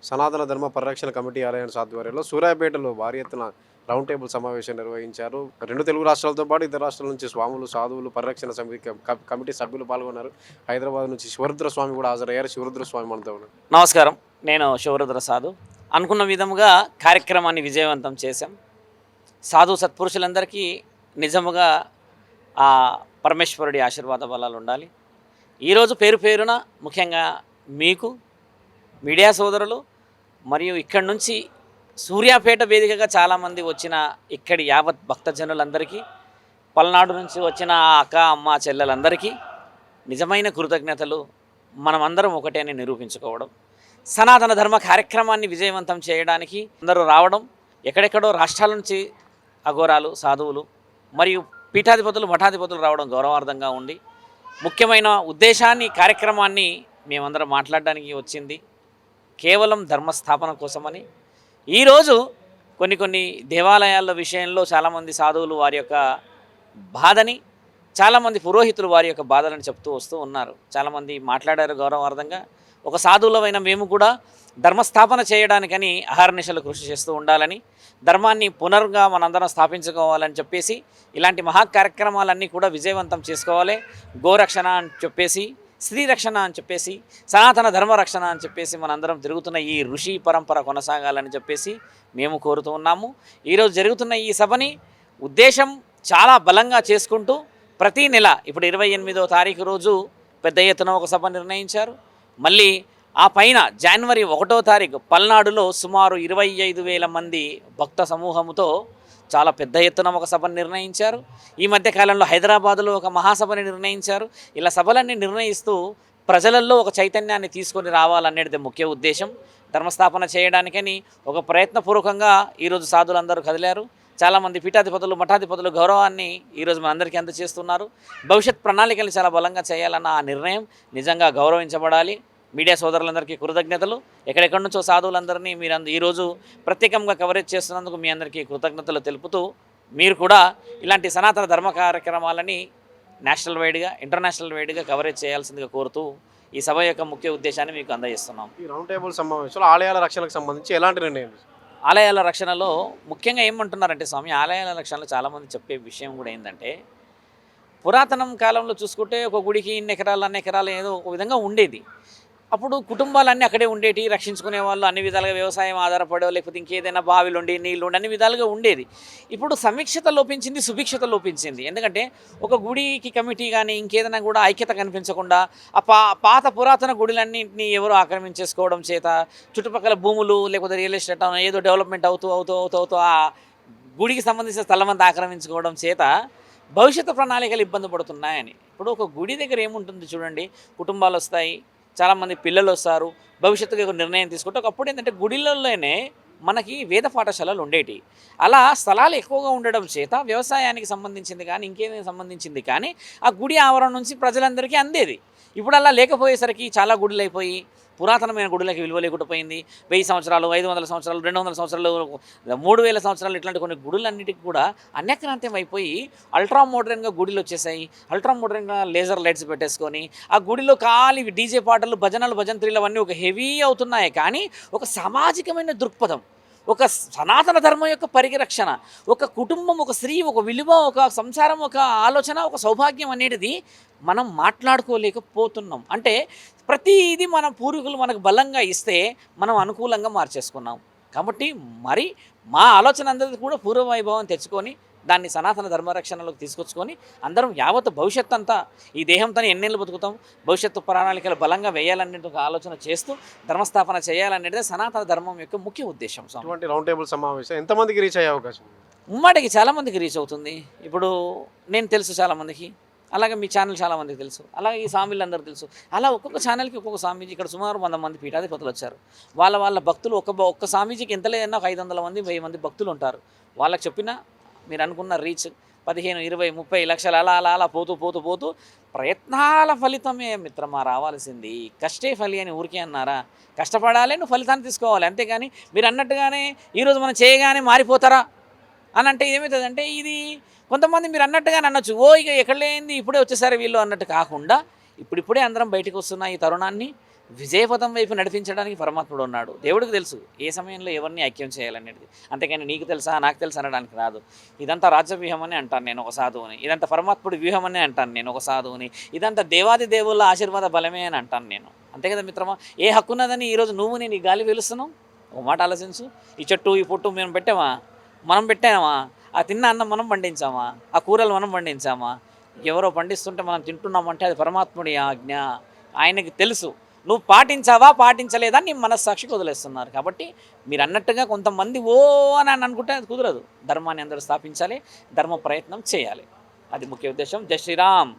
సనాతన ధర్మ పరిరక్షణ కమిటీ అలయన్స్ ఆధ్వర్యంలో సూర్యాపేటలో భారీ ఎత్తున రౌండ్ టేబుల్ సమావేశం నిర్వహించారు. రెండు తెలుగు రాష్ట్రాలతో పాటు ఇతర రాష్ట్రాల నుంచి స్వాములు, సాధువులు, పరిరక్షణ సమితి కమిటీ సభ్యులు పాల్గొన్నారు. హైదరాబాద్ నుంచి శివరుద్ర స్వామి కూడా హాజరయ్యారు. శివరుద్ర స్వామి మనతో ఉన్నారు. నమస్కారం. నేను శివరుద్ర సాధు. అనుకున్న విధముగా కార్యక్రమాన్ని విజయవంతం చేశాం. సాధు సత్పురుషులందరికీ నిజముగా ఆ పరమేశ్వరుడి ఆశీర్వాద బలాలు ఉండాలి. ఈరోజు పేరు పేరున ముఖ్యంగా మీకు మీడియా సోదరులు మరియు ఇక్కడి నుంచి సూర్యాపేట వేదికగా చాలామంది వచ్చిన ఇక్కడి యావత్ భక్తజనులందరికీ, పల్నాడు నుంచి వచ్చిన అక్క అమ్మ చెల్లెలందరికీ నిజమైన కృతజ్ఞతలు. మనమందరం ఒకటే అని నిరూపించుకోవడం, సనాతన ధర్మ కార్యక్రమాన్ని విజయవంతం చేయడానికి అందరూ రావడం, ఎక్కడెక్కడో రాష్ట్రాల నుంచి అఘోరాలు, సాధువులు మరియు పీఠాధిపతులు, మఠాధిపతులు రావడం గౌరవార్థంగా ఉండి, ముఖ్యమైన ఉద్దేశాన్ని, కార్యక్రమాన్ని మేమందరం మాట్లాడడానికి వచ్చింది కేవలం ధర్మస్థాపన కోసమని. ఈరోజు కొన్ని దేవాలయాల విషయంలో చాలామంది సాధువులు వారి యొక్క బాధని, చాలామంది పురోహితులు వారి యొక్క బాధలను చెప్తూ వస్తూ ఉన్నారు. చాలామంది మాట్లాడారు గౌరవార్థంగా. ఒక సాధువులమైన మేము కూడా ధర్మస్థాపన చేయడానికని అహర్నిశలు కృషి చేస్తూ ఉండాలని, ధర్మాన్ని పునరుగా మనందరం స్థాపించుకోవాలని చెప్పేసి ఇలాంటి మహా కార్యక్రమాలన్నీ కూడా విజయవంతం చేసుకోవాలి. గోరక్షణ అని చెప్పేసి, స్త్రీ రక్షణ అని చెప్పేసి, సనాతన ధర్మ రక్షణ అని చెప్పేసి మనందరం తిరుగుతున్న ఈ ఋషి పరంపర కొనసాగాలని చెప్పేసి మేము కోరుతూ ఉన్నాము. ఈరోజు జరుగుతున్న ఈ సభని ఉద్దేశం చాలా బలంగా చేసుకుంటూ ప్రతీ నెల ఇప్పుడు 28వ తారీఖు రోజు పెద్ద ఎత్తున ఒక సభ నిర్ణయించారు. మళ్ళీ ఆ పైన జనవరి 1వ తారీఖు పల్నాడులో సుమారు 25,000 మంది భక్త సమూహముతో చాలా పెద్ద ఎత్తున ఒక సభను నిర్ణయించారు. ఈ మధ్యకాలంలో హైదరాబాదులో ఒక మహాసభని నిర్ణయించారు. ఇలా సభలన్నీ నిర్ణయిస్తూ ప్రజలలో ఒక చైతన్యాన్ని తీసుకొని రావాలనేది ముఖ్య ఉద్దేశం. ధర్మస్థాపన చేయడానికని ఒక ప్రయత్నపూర్వకంగా ఈరోజు సాధులందరూ కదిలారు. చాలామంది పీఠాధిపతులు, మఠాధిపతులు గౌరవాన్ని ఈరోజు మనందరికీ అందజేస్తున్నారు. భవిష్యత్ ప్రణాళికలు చాలా బలంగా చేయాలన్న ఆ నిర్ణయం నిజంగా గౌరవించబడాలి. మీడియా సోదరులందరికీ కృతజ్ఞతలు. ఎక్కడెక్కడి నుంచో సాధువులందరినీ మీరు ఈరోజు ప్రత్యేకంగా కవరేజ్ చేస్తున్నందుకు మీ అందరికీ కృతజ్ఞతలు తెలుపుతూ, మీరు కూడా ఇలాంటి సనాతన ధర్మ కార్యక్రమాలని నేషనల్ వైడ్గా, ఇంటర్నేషనల్ వైడ్గా కవరేజ్ చేయాల్సిందిగా కోరుతూ ఈ సభ యొక్క ముఖ్య ఉద్దేశాన్ని మీకు అందజేస్తున్నాం. ఈ రౌండ్ టేబుల్ సమావేశంలో ఆలయాల రక్షణకు సంబంధించి ఎలాంటి నిర్ణయం? ఆలయాల రక్షణలో ముఖ్యంగా ఏమంటున్నారంటే స్వామి, ఆలయాల రక్షణలో చాలామంది చెప్పే విషయం కూడా ఏంటంటే, పురాతనం కాలంలో చూసుకుంటే ఒక గుడికి ఇన్ని ఎకరాలు, అన్ని ఎకరాలు ఏదో ఒక విధంగా ఉండేది. అప్పుడు కుటుంబాలన్నీ అక్కడే ఉండేటి, రక్షించుకునే వాళ్ళు అన్ని విధాలుగా వ్యవసాయం ఆధారపడో లేకపోతే ఇంకేదైనా బావిలు ఉండి నీళ్ళు ఉండి అన్ని విధాలుగా ఉండేది. ఇప్పుడు సమీక్షత లోపించింది, సుభిక్షత లోపించింది. ఎందుకంటే ఒక గుడికి కమిటీ కానీ ఇంకేదైనా కూడా ఐక్యత కనిపించకుండా ఆ పాత పురాతన గుడులన్నింటినీ ఎవరు ఆక్రమించేసుకోవడం చేత, చుట్టుపక్కల భూములు లేకపోతే రియల్ ఎస్టేట్ ఏదో డెవలప్మెంట్ అవుతూ ఆ గుడికి సంబంధించిన స్థలం అంతా ఆక్రమించుకోవడం చేత భవిష్యత్తు ప్రణాళికలు ఇబ్బంది పడుతున్నాయని. ఇప్పుడు ఒక గుడి దగ్గర ఏముంటుంది చూడండి, కుటుంబాలు వస్తాయి, చాలామంది పిల్లలు వస్తారు, భవిష్యత్తుగా ఒక నిర్ణయం తీసుకుంటే ఒకప్పుడు ఏంటంటే గుడిలలోనే మనకి వేద పాఠశాలలు ఉండేవి. అలా స్థలాలు ఎక్కువగా ఉండడం చేత వ్యవసాయానికి సంబంధించింది కానీ ఇంకేదైనా సంబంధించింది కానీ ఆ గుడి ఆవరణ నుంచి ప్రజలందరికీ అందేది. ఇప్పుడు అలా లేకపోయేసరికి చాలా గుడులు అయిపోయి పురాతనమైన గుడులకి విలువ లేకుండా పోయింది. 1000 సంవత్సరాలు, 500 సంవత్సరాలు, 200 సంవత్సరాలు, 3000 సంవత్సరాలు ఇట్లాంటి కొన్ని గుడులన్నిటికీ కూడా అన్యక్రాంతం అయిపోయి అల్ట్రా మోడర్న్గా గుడిలు వచ్చేసాయి. అల్ట్రా మోడర్న్గా లేజర్ లైట్స్ పెట్టేసుకొని ఆ గుడిలో ఖాళీ డీజే పాటలు, భజనలు, భజంత్రీలు అవన్నీ ఒక హెవీ అవుతున్నాయి. కానీ ఒక సామాజికమైన దృక్పథం, ఒక సనాతన ధర్మం యొక్క పరిరక్షణ, ఒక కుటుంబం, ఒక స్త్రీ, ఒక విలువ, ఒక సంసారం, ఒక ఆలోచన, ఒక సౌభాగ్యం అనేది మనం మాట్లాడుకోలేకపోతున్నాం. అంటే ప్రతిదీ మన పూర్వీకులు మనకు బలంగా ఇస్తే మనం అనుకూలంగా మార్చేసుకున్నాం. కాబట్టి మరి మా ఆలోచన అందరిది కూడా పూర్వ వైభవం తెచ్చుకొని దాన్ని సనాతన ధర్మరక్షణలోకి తీసుకొచ్చుకొని అందరం యావత్ భవిష్యత్తు అంతా ఈ దేహంతో ఎన్నేళ్ళు బతుకుతాం, భవిష్యత్తు ప్రణాళికలు బలంగా వేయాలనేది ఒక ఆలోచన చేస్తూ ధర్మస్థాపన చేయాలనేది సనాతన ధర్మం యొక్క ముఖ్య ఉద్దేశం. ఇటువంటి రౌండ్ టేబుల్ సమావేశం ఎంతమందికి రీచ్ అయ్యే అవకాశం? ఉమ్మాటికి చాలామందికి రీచ్ అవుతుంది. ఇప్పుడు నేను తెలుసు చాలామందికి, అలాగే మీ ఛానల్ చాలామందికి తెలుసు, అలాగే ఈ స్వామిలు అందరూ తెలుసు. అలా ఒక్కొక్క ఛానల్కి ఒక్కొక్క స్వామీజీ, ఇక్కడ సుమారు 100 మంది పీఠాధిపతులు వచ్చారు. వాళ్ళ భక్తులు ఒక్క స్వామీజీకి ఎంత లేదన్నా ఒక 500 మంది, 1000 మంది భక్తులు ఉంటారు. వాళ్ళకి చెప్పినా మీరు అనుకున్న రీచ్ 15, 20, 30 లక్షలు అలా అలా అలా పోతూ ప్రయత్నాల ఫలితమే మిత్రమా రావాల్సింది. కష్టే ఫలి అని ఊరికే అన్నారా? కష్టపడాలి, నువ్వు ఫలితాన్ని తీసుకోవాలి. అంతేగాని మీరు అన్నట్టుగానే ఈరోజు మనం చేయగానే మారిపోతారా అని అంటే ఏమవుతుందంటే, ఇది కొంతమంది మీరు అన్నట్టుగానే అనొచ్చు, ఓ ఇక ఎక్కడ లేనిది ఇప్పుడే వచ్చేసారు వీళ్ళు అన్నట్టు కాకుండా ఇప్పుడిప్పుడే అందరం బయటకు వస్తున్న ఈ తరుణాన్ని విజయపథం వైపు నడిపించడానికి పరమాత్ముడు ఉన్నాడు. దేవుడికి తెలుసు ఏ సమయంలో ఎవరిని ఐక్యం చేయాలనేది. అంతేకాని నీకు తెలుసా నాకు తెలుసా అనడానికి రాదు. ఇదంతా రాజ్యవ్యూహం అని అంటాను నేను ఒక సాధువుని, ఇదంతా పరమాత్ముడి వ్యూహం అని అంటాను నేను ఒక సాధువుని, ఇదంతా దేవాది దేవుళ్ళ ఆశీర్వాద బలమే అని అంటాను నేను. అంతే కదా మిత్రమా? ఏ హక్కున్నదని ఈరోజు నువ్వు నేను ఈ గాలి పీలుస్తున్నాం? ఒక మాట ఆలోచించు. ఈ చెట్టు ఈ పొట్టు మేము పెట్టామా? మనం పెట్టామా? ఆ తిన్న అన్నం మనం పండించామా? ఆ కూరలు మనం పండించామా? ఎవరో పండిస్తుంటే మనం తింటున్నామంటే అది పరమాత్ముడి ఆజ్ఞ. ఆయనకి తెలుసు. నువ్వు పాటించావా పాటించలేదా నీ మనస్సాక్షికి వదిలేస్తున్నారు. కాబట్టి మీరు అన్నట్టుగా కొంతమంది ఓ అని అనుకుంటే అది కుదరదు. ధర్మాన్ని అందరూ స్థాపించాలి, ధర్మ ప్రయత్నం చేయాలి. అది ముఖ్య ఉద్దేశం. జై శ్రీరామ్.